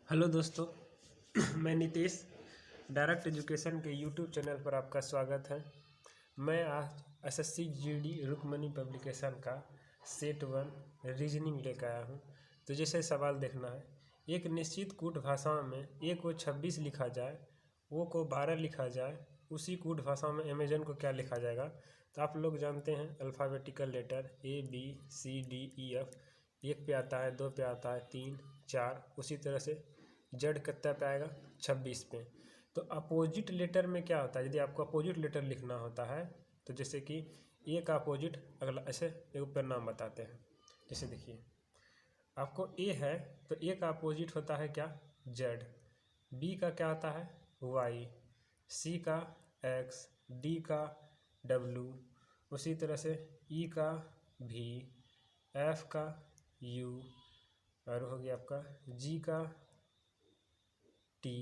Hello दोस्तों। मैं Nitesh, direct education के यूट्यूब चैनल पर आपका स्वागत है। मैं आज एसएससी जीडी रुक्मणी पब्लिकेशन का सेट 1 रीजनिंग लेकर आया हूँ। तो जैसे सवाल देखना है, एक निश्चित कूट भाषा में ए को 26 लिखा जाए, ओ को 12 लिखा जाए, उसी कूट भाषा में अमेजन को क्या लिखा जाएगा। तो आप लोग जानते हैं अल्फ़ाबेटिकल लेटर ABCDEF, एक पे आता है, दो पे आता है, 3 4, उसी तरह से जेड कितना पे आएगा 26 पे। तो अपोजिट लेटर में क्या होता है, यदि आपको अपोजिट लेटर लिखना होता है तो जैसे कि ए का अपोजिट अगला, ऐसे एक ऊपर नाम बताते हैं। जैसे देखिए आपको ए है तो ए का अपोजिट होता है क्या, जेड। बी का क्या होता है, वाई। सी का एक्स, डी का डब्लू, उसी तरह से ई का भी, एफ का यू, और हो गया आपका जी का टी,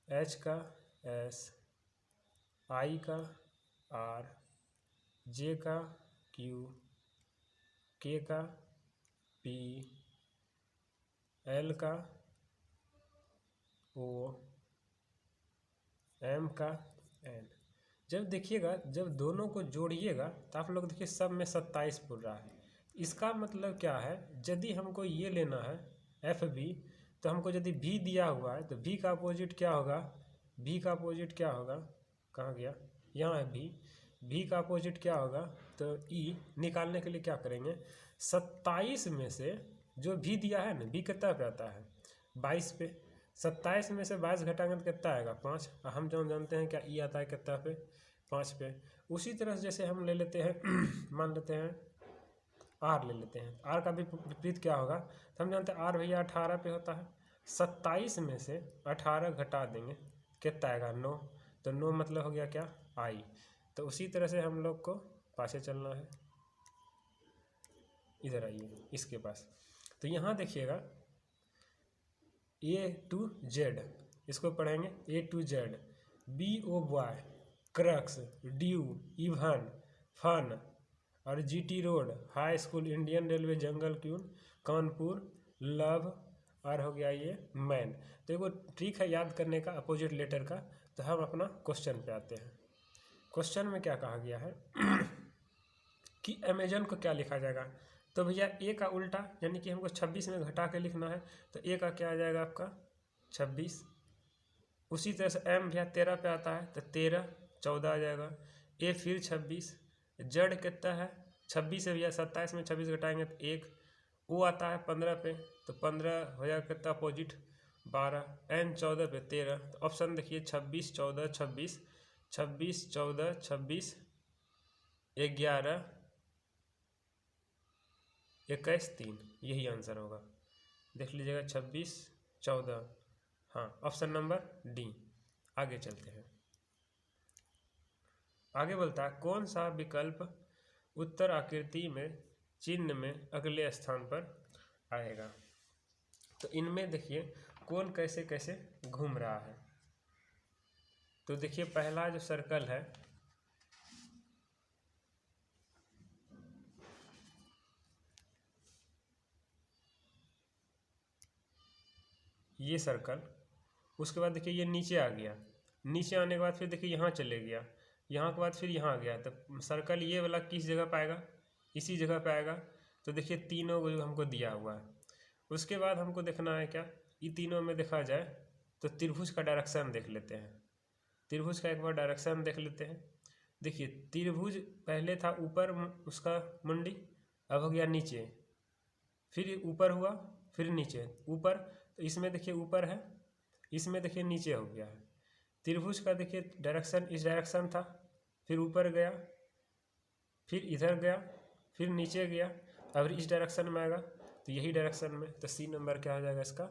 एच का एस, आई का आर, जे का क्यू, के का पी, एल का ओ, एम का एन। जब देखिएगा, जब दोनों को जोड़िएगा तो आप लोग देखिए सब में 27 बोल रहा है। इसका मतलब क्या है, यदि हमको ये लेना है एफ बी, तो हमको यदि भी दिया हुआ है तो भी का अपोजिट क्या होगा, भी का अपोजिट क्या होगा, कहाँ गया, यहाँ है भी का अपोजिट क्या होगा। तो ई निकालने के लिए क्या करेंगे, 27 में से जो भी दिया है ना, भी कितना पे आता है 22 पे, 27 में से 22 घटाएंगे तो कितना आएगा 5। हम जो जानते हैं क्या, ई आता है कितना पे, 5 पे। उसी तरह से जैसे हम ले लेते हैं मान लेते हैं आर ले लेते हैं, आर का भी विपरीत क्या होगा, तो हम जानते हैं आर भैया 18 पे होता है। 27 में से 18 घटा देंगे कितना आएगा 9, तो 9 मतलब हो गया क्या, आई। तो उसी तरह से हम लोग को पासे चलना है, इधर आइए इसके पास। तो यहाँ देखिएगा A to Z, इसको पढ़ेंगे A to Z, BOY, crooks, ड्यू, इवन, फन, और GT road, high school, Indian railway, jungle queen, Kanpur, love, और हो गया ये मैन। तो एगो ट्रिक है याद करने का अपोजिट लेटर का। तो हम अपना क्वेश्चन पे आते हैं। क्वेश्चन में क्या कहा गया है कि अमेजन को क्या लिखा जाएगा। तो भैया ए का उल्टा, यानी कि हमको 26 में घटा के लिखना है, तो ए का क्या आ जाएगा आपका 26। उसी तरह से एम भैया 13 पे आता है तो 13 14 आ जाएगा। ए फिर 26, जड़ कितना है 26 है भैया, 27 में 26 घटाएंगे तो 1। ओ आता है 15 पे, तो 15 हो जाएगा कितना अपोजिट 12। एन 14 पे 13, तो ऑप्शन देखिए 26 14 26, 26 14 26 11 21 3, यही आंसर होगा। देख लीजिएगा 26 14, हाँ ऑप्शन नंबर डी। आगे चलते हैं। आगे बोलता है कौन सा विकल्प उत्तर आकृति में चिन्ह में अगले स्थान पर आएगा। तो इनमें देखिए कौन कैसे कैसे घूम रहा है। तो देखिए पहला जो सर्कल है, ये सर्कल, उसके बाद देखिए ये नीचे आ गया, नीचे आने के बाद फिर देखिए यहाँ चले गया, यहाँ के बाद फिर यहाँ आ गया। तो सर्कल ये वाला किस जगह पे आएगा, इसी जगह पे आएगा। तो देखिए तीनों जो हमको दिया हुआ है, उसके बाद हमको देखना है क्या, ये तीनों में देखा जाए तो त्रिभुज का डायरेक्शन देख लेते हैं। त्रिभुज का एक बार डायरेक्शन देख लेते हैं। देखिए त्रिभुज पहले था ऊपर उसका मुंडी, अब हो गया नीचे, फिर ऊपर हुआ, फिर नीचे, ऊपर। तो इसमें देखिए ऊपर है, इसमें देखिए नीचे हो गया है। त्रिभुज का देखिए डायरेक्शन इस डायरेक्शन था, फिर ऊपर गया, फिर इधर गया, फिर नीचे गया, अब इस डायरेक्शन में आएगा, तो यही डायरेक्शन में। तो सी नंबर क्या हो जाएगा, इसका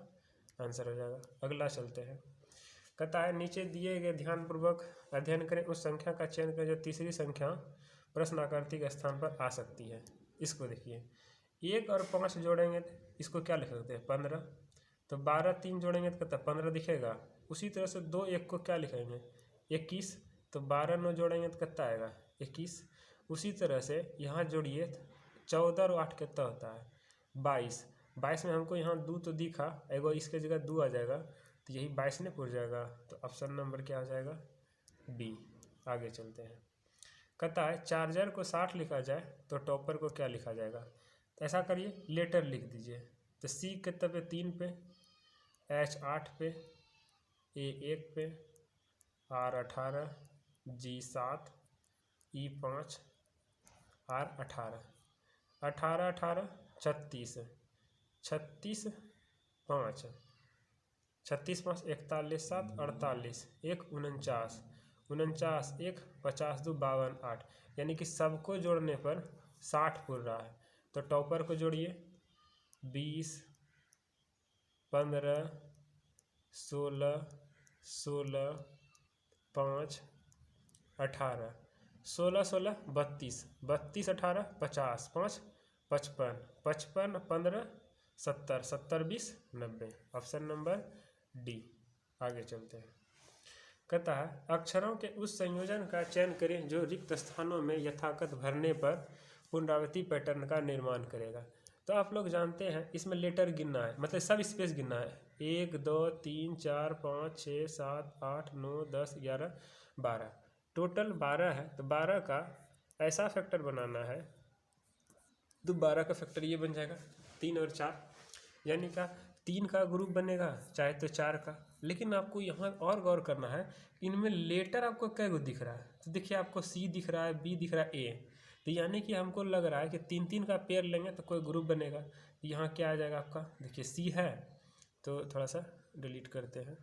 आंसर हो जाएगा। अगला चलते हैं। कहता है नीचे दिए गए ध्यानपूर्वक अध्ययन करें, उस संख्या का चयन करें जो तीसरी संख्या प्रश्न आकृति के स्थान पर आ सकती है। इसको देखिए 1 और 5 जोड़ेंगे तो इसको क्या लिख सकते हैं 15। तो 12 3 जोड़ेंगे तो कितना 15 दिखेगा। उसी तरह से 2 1 को क्या लिखेंगे 21, तो 12 9 जोड़ेंगे तो कितना आएगा 21। उसी तरह से यहाँ जोड़िए 14 और 8 कितना होता है 22, 22 में हमको यहाँ 2 तो दिखा, एगो इसके जगह 2 आ जाएगा, तो यही 22 ने पूर जाएगा। तो ऑप्शन नंबर क्या आ जाएगा? बी। आगे चलते हैं। कहता है चार्जर को 60 लिखा जाए तो टॉपर को क्या लिखा जाएगा? तो ऐसा करिए, लेटर लिख दीजिए। तो सी कितने पे? 3 पे, एच 8 पे, ए 1 पे, आर 18, जी 7, ई 5, आर 18, 18 18 36, 36 5, 36 5 41 7 48, 1 49, 49 1 50 2 52 8, यानी कि सबको जोड़ने पर 60 पूर रहा है। तो टॉपर को जोड़िए, 20 15 16 16 5 18, 16 16 32, 32 18 50, 5 55, 55 15 70, 70 20 90। Option number D. आगे चलते हैं। कहता है अक्षरों के उस संयोजन का चयन करें जो रिक्त स्थानों में यथाकथ भरने पर पुनरावृत्ति पैटर्न का निर्माण करेगा। तो आप लोग जानते हैं इसमें लेटर गिनना है, मतलब सब स्पेस गिनना है। 1 2 3 4 5 6 7 8 9 10 11 12, टोटल 12 है। तो 12 का ऐसा फैक्टर बनाना है, तो 12 का फैक्टर ये बन जाएगा 3 और 4, यानी का 3 का ग्रुप बनेगा, चाहे तो 4 का। लेकिन आपको यहाँ और गौर करना है, इनमें लेटर आपको कै गो दिख रहा है? तो देखिए आपको सी दिख रहा है, बी दिख रहा है, ए। तो यानी कि हमको लग रहा है कि 3 3 का पेयर लेंगे तो कोई ग्रुप बनेगा। यहाँ क्या आ जाएगा आपका? देखिए सी है, तो थोड़ा सा डिलीट करते हैं।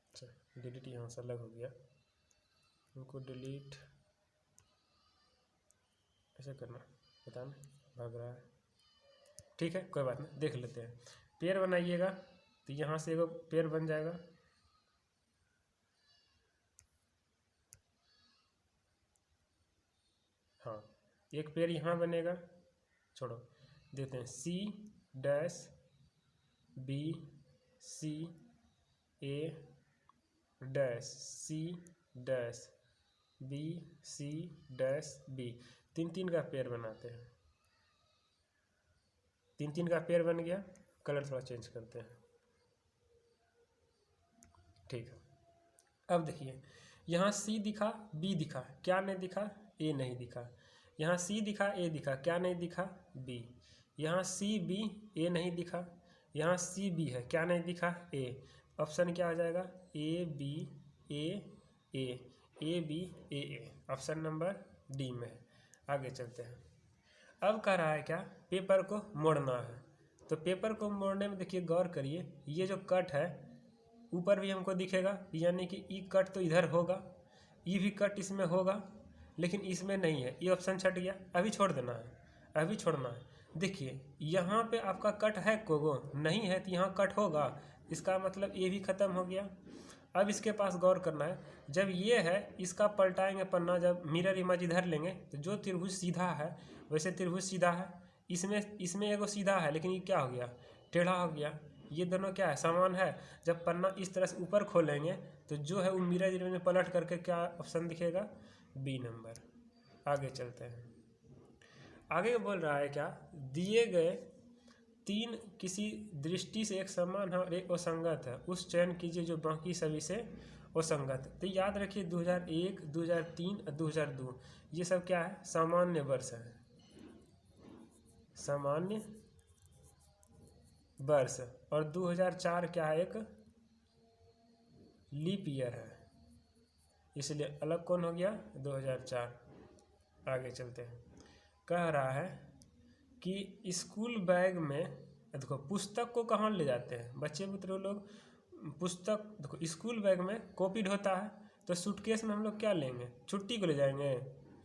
अच्छा, डिलीट यहाँ से अलग हो गया, उनको डिलीट ऐसे करना, पता नहीं भाग रहा है। ठीक है, कोई बात नहीं, देख लेते हैं। पेयर बनाइएगा तो यहाँ से एगो पेयर बन जाएगा, हाँ एक पेयर यहाँ बनेगा, छोड़ो देते हैं, C dash B C A dash C dash B C dash B. 3 3 का पेयर बनाते हैं, 3 3 का पेयर बन गया। कलर थोड़ा चेंज करते हैं, ठीक है। अब देखिए यहाँ सी दिखा, बी दिखा, क्या नहीं दिखा? ए नहीं दिखा। यहाँ सी दिखा, ए दिखा, क्या नहीं दिखा? बी। यहाँ सी बी, ए नहीं दिखा। यहाँ सी बी है, क्या नहीं दिखा? ए। ऑप्शन क्या आ जाएगा? A B A A, A B A A. Option number D में है। आगे चलते हैं। अब कह रहा है क्या? पेपर को मोड़ना है। तो पेपर को मोड़ने में देखिए गौर करिए, ये जो कट है ऊपर भी हमको दिखेगा, यानी कि ई कट तो इधर होगा, ई भी कट इसमें होगा, लेकिन इसमें नहीं है। ये ऑप्शन छट गया, अभी छोड़ देना है, अभी छोड़ना है। देखिए यहाँ पे आपका कट है, कोगो नहीं है तो यहाँ कट होगा, इसका मतलब ये भी ख़त्म हो गया। अब इसके पास गौर करना है, जब ये है इसका पलटाएंगे पन्ना, जब मिरर इमेज इधर लेंगे तो जो त्रिभुज सीधा है वैसे त्रिभुज सीधा है, इसमें एगो सीधा है, लेकिन ये क्या हो गया? टेढ़ा हो गया। ये दोनों क्या है? समान है। जब पन्ना इस तरह से ऊपर खोलेंगे तो जो है वो मिरर इमेज में पलट करके क्या ऑप्शन दिखेगा? B number. आगे चलते हैं। आगे बोल रहा है क्या? दिए गए 3 किसी दृष्टि से एक समान है और एक असंगत है, उस चयन कीजिए जो बाकी सभी से असंगत है। तो याद रखिए 2001 2003 और 2002 ये सब क्या है? सामान्य वर्ष है, सामान्य वर्ष। और 2004 क्या है? एक लीप ईयर है, इसलिए अलग कौन हो गया? 2004। आगे चलते हैं। कह रहा है कि स्कूल बैग में, देखो पुस्तक को कहाँ ले जाते हैं बच्चे मित्रों लोग? पुस्तक देखो स्कूल बैग में कॉपी होता है, तो सूटकेस में हम लोग क्या लेंगे? छुट्टी को ले जाएंगे,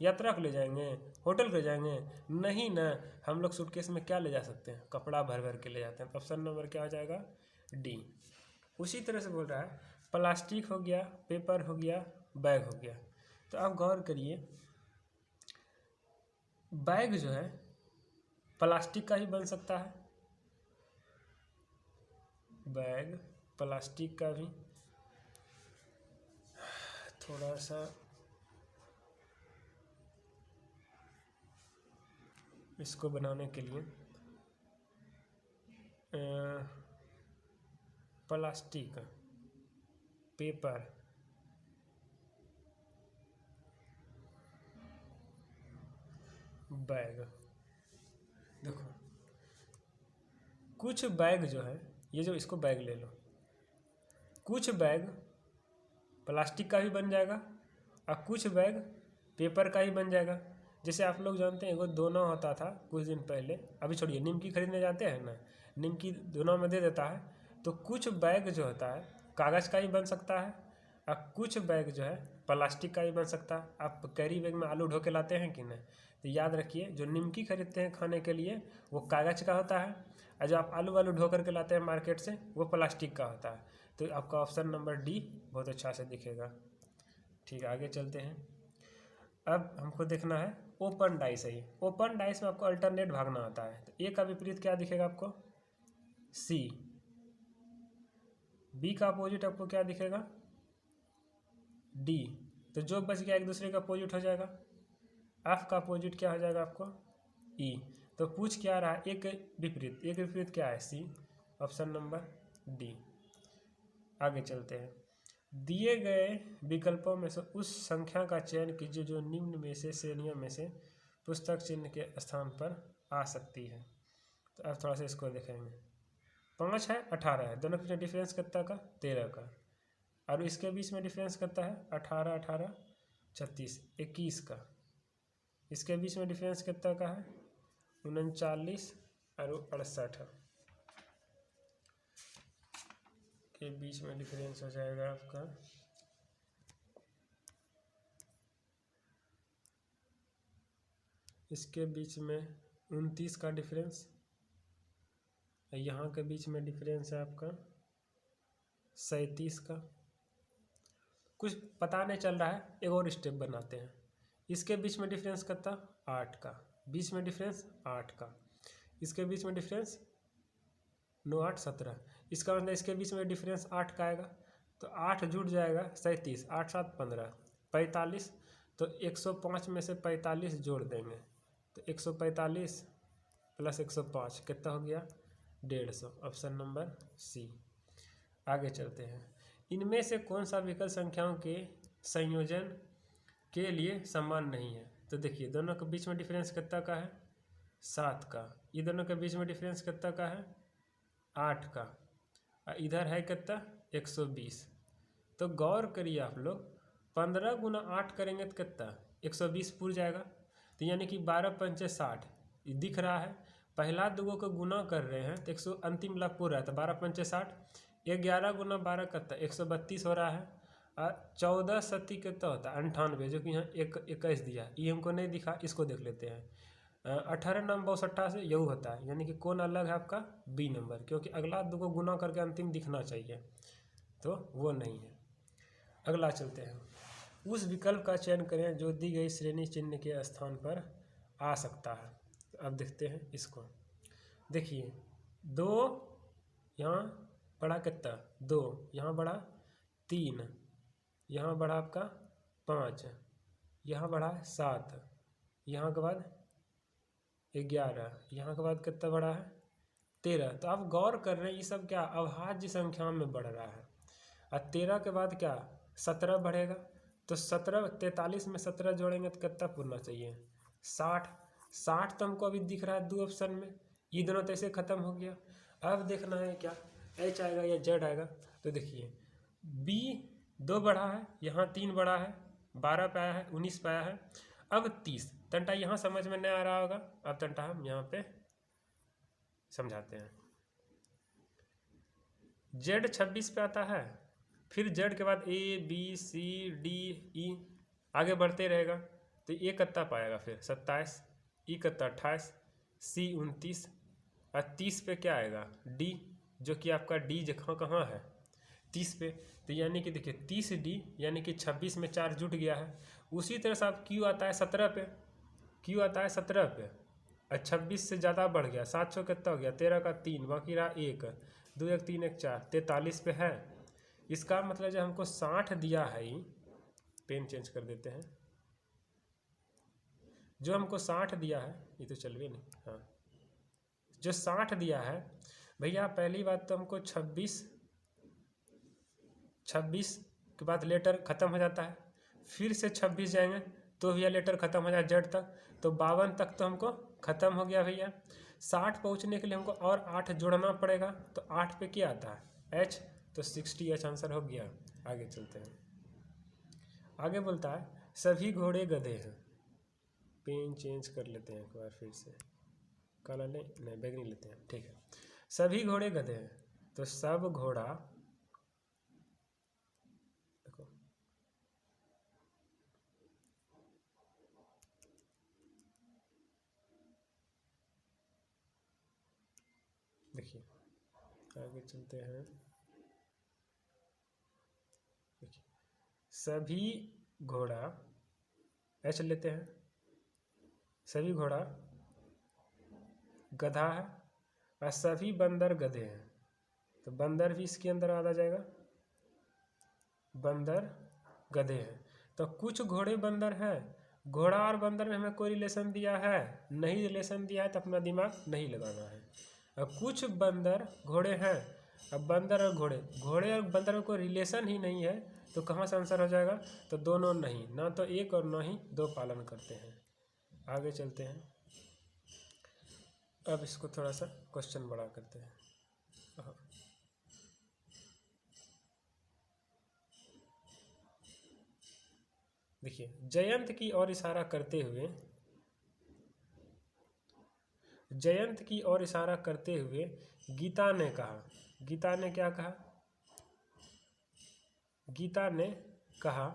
यात्रा को ले जाएंगे, होटल को ले जाएंगे? नहीं ना, हम लोग सूटकेस में क्या ले जा सकते हैं? कपड़ा भर भर के ले जाते हैं। ऑप्शन नंबर क्या हो जाएगा? डी। उसी तरह से बोल रहा है प्लास्टिक हो गया, पेपर हो गया, बैग हो गया। तो आप गौर करिए, बैग जो है प्लास्टिक का ही बन सकता है, बैग प्लास्टिक का भी। थोड़ा सा इसको बनाने के लिए प्लास्टिक, पेपर, बैग। देखो कुछ बैग जो है, ये जो इसको बैग ले लो, कुछ बैग प्लास्टिक का भी बन जाएगा और कुछ बैग पेपर का ही बन जाएगा। जैसे आप लोग जानते हैं वो दोना होता था कुछ दिन पहले, अभी छोड़िए, निमकी खरीदने जाते हैं ना, निमकी दोनों में दे देता है। तो कुछ बैग जो होता है कागज़ का ही बन सकता है और कुछ बैग जो है प्लास्टिक का ही बन सकता है। आप कैरी बैग में आलू ढो के लाते हैं कि नहीं, तो याद रखिए जो निमकी खरीदते हैं खाने के लिए वो कागज़ का होता है, और जो आप आलू वालू ढो करके लाते हैं मार्केट से वो प्लास्टिक का होता है। तो आपका ऑप्शन नंबर डी बहुत अच्छा से दिखेगा। ठीक है, आगे चलते हैं। अब हमको देखना है ओपन डाइस है। ओपन डाइस में आपको अल्टरनेट भागना आता है, तो ए का विपरीत क्या दिखेगा आपको, सी। बी का अपोजिट आपको क्या दिखेगा, डी। तो जो बच गया एक दूसरे का अपोजिट हो जाएगा। एफ का अपोजिट क्या हो जाएगा आपको, ई। तो पूछ क्या रहा है, एक विपरीत, एक विपरीत क्या है, सी। Option number D. आगे चलते हैं। दिए गए विकल्पों में से उस संख्या का चयन कीजिए जो निम्न में से श्रेणियों में से पुस्तक चिन्ह के स्थान पर आ सकती है। तो अब थोड़ा सा इसको देखेंगे। 5 है 18 है, दोनों के बीच डिफरेंस कितना का, 13 का। और इसके बीच में डिफरेंस कितना है, 18 18 36 21 का। इसके बीच में डिफरेंस कितना का है, 39 और 68 के बीच में डिफरेंस हो जाएगा आपका इसके बीच में 29 का डिफरेंस, यहाँ के बीच में डिफरेंस है आपका 37 का। कुछ पता नहीं चल रहा है, एक और स्टेप बनाते हैं। इसके बीच में डिफरेंस कितना, 8 का। बीच में डिफरेंस 8 का। इसके बीच में डिफरेंस 9 8 17। इसका मतलब इसके बीच में डिफरेंस 8 का आएगा, तो 8 जुड़ जाएगा 37, 8 7 15 45। तो 105 में से 45 जोड़ देंगे, तो 145 प्लस 105 कितना हो गया, 150। Option number C. आगे चलते हैं। इनमें से कौन सा विकल्प संख्याओं के संयोजन के लिए समान नहीं है। तो देखिए दोनों के बीच में डिफरेंस कितना का है, 7 का। ये दोनों के बीच में डिफरेंस कितना का है, 8 का। इधर है कितना, 120। तो गौर करिए आप लोग, 15 गुना 8 करेंगे तो कितना, 120 पूर जाएगा। तो यानी कि 12 पंचे 60 दिख रहा है। पहला दुगो को गुना कर रहे हैं तो 100 अंतिम लाभ पूरा है, तो 12 पंचे 60। 11 गुना 12 कितना, 132 हो रहा है। और 14 सती कितना होता है, 98, जो कि यहाँ 21 दिया। ये हमको नहीं दिखा, इसको देख लेते हैं। 18 नंबर 62 से यही होता है, यानी कि कौन अलग है आपका, बी नंबर, क्योंकि अगला दो को गुना करके अंतिम दिखना चाहिए, तो वो नहीं है। अगला चलते हैं। उस विकल्प का चयन करें जो दी गई श्रेणी चिन्ह के स्थान पर आ सकता है। तो अब देखते हैं इसको। देखिए 2 यहाँ बढ़ा कितना, 2 यहाँ बढ़ा 3, यहाँ बढ़ा आपका 5, यहाँ बढ़ा 7, यहाँ के बाद 11, यहाँ के बाद कितना बढ़ा है, 13। तो आप गौर कर रहे हैं ये सब क्या अभाज्य संख्या में बढ़ रहा है। और 13 के बाद क्या 17 बढ़ेगा, तो 17 43 में 17 जोड़ेंगे तो कितना पूरना चाहिए, 60। 60 तो हमको अभी दिख रहा है 2 ऑप्शन में, ये दोनों तो ऐसे ख़त्म हो गया। अब देखना है क्या एच आएगा या जेड आएगा। तो देखिए बी 2 बढ़ा है, यहाँ 3 बढ़ा है, 12 पे आया है, 19 पे आया है, अब 30। तंटा यहाँ समझ में नहीं आ रहा होगा, अब तंटा हम यहाँ पे समझाते हैं। जेड 26 पे आता है, फिर जेड के बाद A B C D E आगे बढ़ते रहेगा। तो ए कितना पाएगा फिर 27, ई कितना 28, सी 29, और 30 पे क्या आएगा डी, जो कि आपका डी जगह कहाँ है 30 पे। तो यानी कि देखिए 30 डी यानी कि 26 में 4 जुट गया है। उसी तरह से आप क्यू आता है 17 पे, क्यू आता है 17 पे, और 26 से ज़्यादा बढ़ गया, 700 कितना हो गया, 13 का 3 बाकी रहा 1, 2 1 3 1 4, 43 पे है। इसका मतलब जो हमको 60 दिया है, ही पेन चेंज कर देते हैं, जो हमको 60 दिया है ये तो चल भी नहीं। हाँ, जो 60 दिया है भैया, पहली बात तो हमको 26 के बाद लेटर ख़त्म हो जाता है, फिर से 26 जाएंगे तो भैया लेटर ख़त्म हो जाए जेड तक, तो 52 तक तो हमको ख़त्म हो गया भैया। 60 पहुंचने के लिए हमको और 8 जोड़ना पड़ेगा, तो 8 पे क्या आता है एच, तो 60 आंसर हो गया। आगे चलते हैं। आगे बोलता है सभी घोड़े गधे हैं। पेन चेंज कर लेते हैं एक बार फिर से, काला नहीं बैगनी लेते हैं, ठीक है। सभी घोड़े गधे हैं, तो सब घोड़ा, देखो देखिए आगे चलते हैं। देखिए सभी घोड़ा एच लेते हैं, सभी घोड़ा गधा है और सभी बंदर गधे हैं, तो बंदर भी इसके अंदर आ जाएगा, बंदर गधे हैं। तो कुछ घोड़े बंदर हैं, घोड़ा और बंदर में हमें कोई रिलेशन दिया है नहीं, रिलेशन दिया है तो अपना दिमाग नहीं लगाना है। अब कुछ बंदर घोड़े हैं, अब बंदर और घोड़े, घोड़े और बंदर में कोई रिलेशन ही नहीं है, तो कहाँ से आंसर हो जाएगा, तो दोनों नहीं, ना तो एक और ना ही दो पालन करते हैं। आगे चलते हैं। अब इसको थोड़ा सा क्वेश्चन बड़ा करते हैं। देखिए जयंत की ओर इशारा करते हुए, जयंत की ओर इशारा करते हुए गीता ने कहा, गीता ने क्या कहा, गीता ने कहा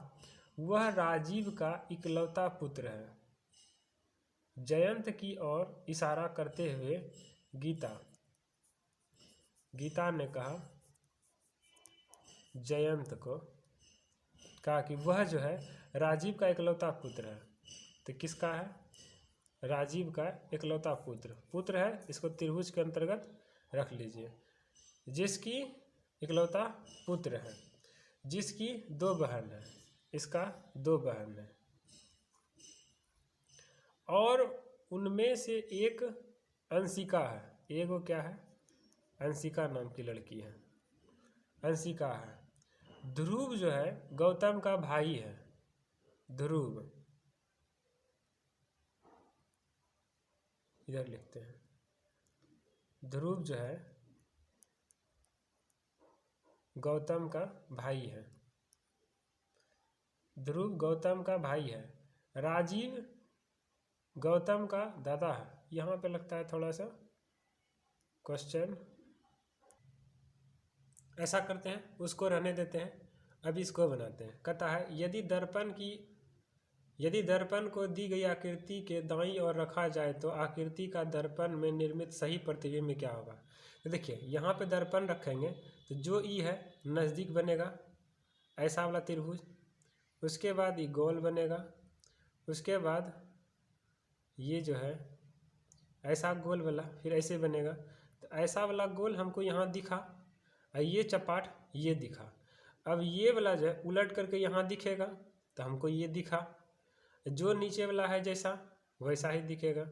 वह राजीव का इकलौता पुत्र है। जयंत की ओर इशारा करते हुए गीता ने कहा जयंत को, कहा कि वह जो है राजीव का इकलौता पुत्र है। तो किसका है, राजीव का इकलौता पुत्र है, इसको त्रिभुज के अंतर्गत रख लीजिए। जिसकी इकलौता पुत्र है, जिसकी 2 बहन है, इसका 2 बहन है, और उनमें से एक अंशिका है, एक वो क्या है, अंशिका नाम की लड़की है, अंशिका है। ध्रुव जो है गौतम का भाई है, ध्रुव, इधर लिखते हैं, ध्रुव जो है गौतम का भाई है, ध्रुव गौतम का भाई है, राजीव गौतम का दादा है। यहाँ पे लगता है थोड़ा सा क्वेश्चन, ऐसा करते हैं, उसको रहने देते हैं, अभी इसको बनाते हैं। कहता है यदि दर्पण को दी गई आकृति के दाईं ओर रखा जाए तो आकृति का दर्पण में निर्मित सही प्रतिबिंब क्या होगा। तो देखिए यहाँ पे दर्पण रखेंगे तो जो ई है नज़दीक बनेगा, ऐसा वाला त्रिभुज, उसके बाद ये गोल बनेगा, उसके बाद ये जो है ऐसा गोल वाला फिर ऐसे बनेगा, तो ऐसा वाला गोल हमको यहाँ दिखा और ये चपाट ये दिखा। अब ये वाला जो है उलट करके यहाँ दिखेगा, तो हमको ये दिखा, जो नीचे वाला है जैसा वैसा ही दिखेगा,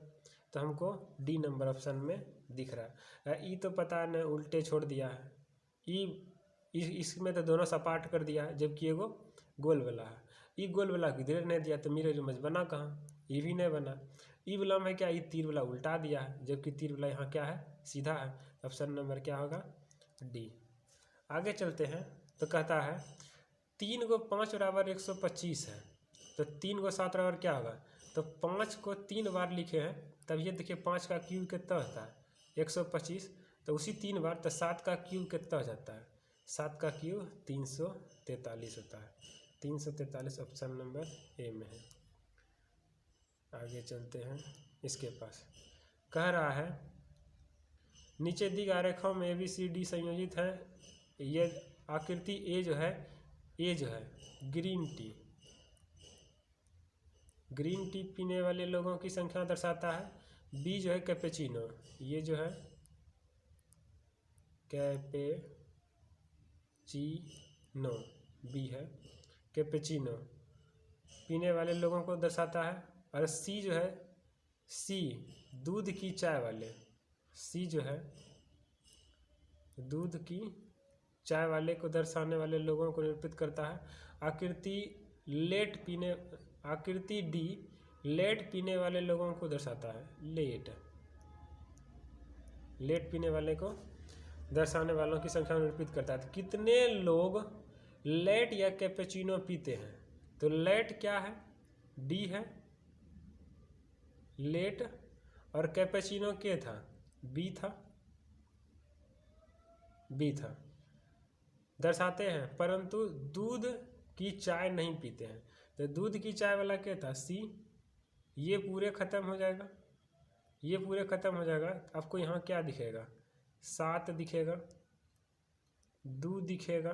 तो हमको डी नंबर ऑप्शन में दिख रहा है। ई तो पता नहीं उल्टे छोड़ दिया है, इसमें तो दोनों सपाट कर दिया है, जबकि एगो गोल वाला है। ई गोल वाला किधर नहीं दिया, तो मेरे इमेज बना कहाँ, ये भी नहीं बना। ई वाला में क्या, ये तीर वाला उल्टा दिया है, जबकि तीर वाला यहाँ क्या है, सीधा है। ऑप्शन नंबर क्या होगा, डी। आगे चलते हैं, तो कहता है 3 को 5 बराबर 125 है, तो 3 को 7 बराबर क्या होगा, तो 5 को 3 बार लिखे हैं, तब ये देखिए 5 का क्यूब कितना होता है 125, तो उसी 3 बार, तो 7 का क्यूब कितना हो जाता है, 7 का क्यूब 343 होता है। 343 ऑप्शन नंबर ए में है। आगे चलते हैं, इसके पास कह रहा है नीचे दी गई रेखाओं में ABCD संयोजित है। ये आकृति ए जो है ग्रीन टी पीने वाले लोगों की संख्या दर्शाता है। बी जो है कैपेचिनो, ये जो है कैपेचिनो, बी है कैपेचिनो पीने वाले लोगों को दर्शाता है। और सी जो है दूध की चाय वाले, सी जो है दूध की चाय वाले को दर्शाने वाले लोगों को निरूपित करता है। आकृति डी लेट पीने वाले लोगों को दर्शाता है। लेट पीने वाले को दर्शाने वालों की संख्या निरूपित करता है। तो कितने लोग लेट या कैपेचिनो पीते हैं? तो लेट क्या है? डी है लेट, और कैपेचिनो क्या था? बी था। दर्शाते हैं, परंतु दूध की चाय नहीं पीते हैं। तो दूध की चाय वाला क्या था? सी। ये पूरे खत्म हो जाएगा, आपको यहाँ क्या दिखेगा? 7 दिखेगा, 2 दिखेगा,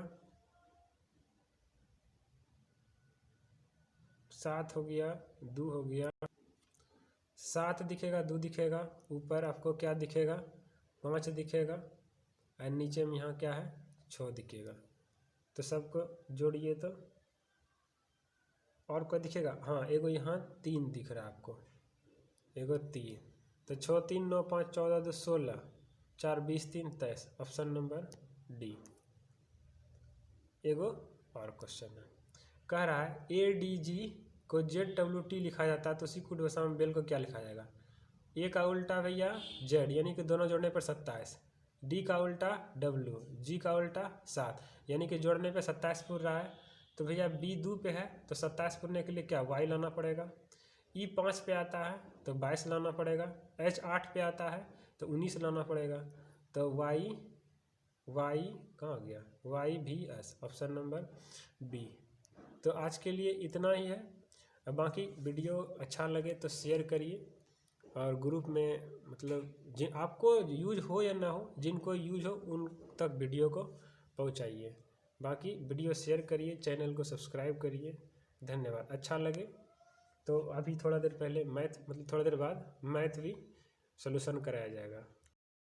7 हो गया, 2 हो गया, 7 दिखेगा, 2 दिखेगा, ऊपर आपको क्या दिखेगा? 5 दिखेगा, और नीचे में यहाँ क्या है? 6 दिखेगा। तो सबको जोड़िए तो और क्या दिखेगा? हाँ, एगो यहाँ 3 दिख रहा है आपको, एगो 3। तो 6 3 9 5 14 2 16, 4 20 3 23। Option number D. एगो और क्वेश्चन है, कह रहा है ADG को ZWT लिखा जाता है, तो उसी कुड वसाम बेल को क्या लिखा जाएगा? ए का उल्टा भैया जेड, यानी कि दोनों जोड़ने पर 27। डी का उल्टा W, जी का उल्टा 7, यानी कि जोड़ने पे 27 पूर रहा है। तो भैया बी 2 पे है, तो 27 पूरने के लिए क्या Y लाना पड़ेगा। ई 5 पे आता है तो 22 लाना पड़ेगा। H 8 पे आता है तो 19 लाना पड़ेगा। तो Y कहाँ गया? YVS, option number B. तो आज के लिए इतना ही है। अब बाकी वीडियो अच्छा लगे तो शेयर करिए, और ग्रुप में मतलब आपको यूज हो या ना हो, जिनको यूज हो उन तक वीडियो को पहुंचाइए। बाकी वीडियो शेयर करिए, चैनल को सब्सक्राइब करिए। धन्यवाद। अच्छा लगे तो अभी थोड़ा देर बाद मैथ भी सॉल्यूशन कराया जाएगा।